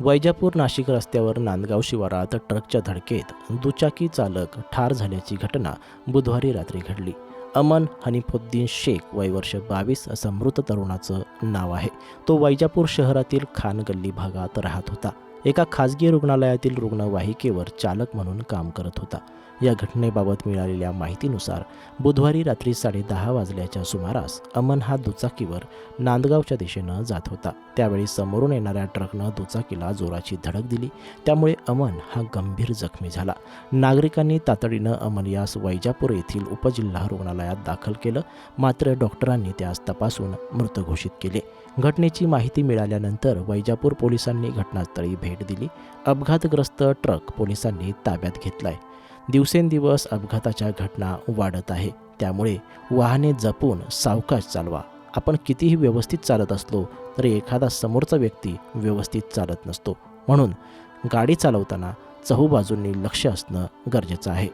वैजापूर नाशिक रस्त्यावर नांदगाव शिवारात ट्रकच्या धडकेत दुचाकी चालक ठार झाल्याची घटना बुधवारी रात्री घडली. अमन हनीफुद्दीन शेख वय वर्ष 22 असं मृत तरुणाचं नाव आहे. तो वैजापूर शहरातील खान गल्ली भागात राहत होता. एका खाजगी रुग्णालयातील रुग्णवाहिकेवर चालक म्हणून काम करत होता. या घटनेबाबत मिळालेल्या माहितीनुसार बुधवारी रात्री 10:30 वाजल्याच्या सुमारास अमन हा दुचाकीवर नांदगावच्या दिशेनं जात होता. त्यावेळी समोरून येणाऱ्या ट्रकनं दुचाकीला जोराची धडक दिली. त्यामुळे अमन हा गंभीर जखमी झाला. नागरिकांनी तातडीनं अमन यास वैजापूर येथील उपजिल्हा रुग्णालयात दाखल केलं. मात्र डॉक्टरांनी त्यास तपासून मृत घोषित केले. घटनेची माहिती मिळाल्यानंतर वैजापूर पोलिसांनी घटनास्थळी भेट दिली. अपघातग्रस्त ट्रक पोलिसांनी ताब्यात घेतलाय. दिवसेंदिवस अपघाताच्या घटना वाढत आहे. त्यामुळे वाहने जपून सावकाश चालवा. आपण कितीही व्यवस्थित चालत असलो तरी एखादा समोरचा व्यक्ती व्यवस्थित चालत नसतो. म्हणून गाडी चालवताना चहूबाजूंनी लक्ष असणं गरजेचं आहे.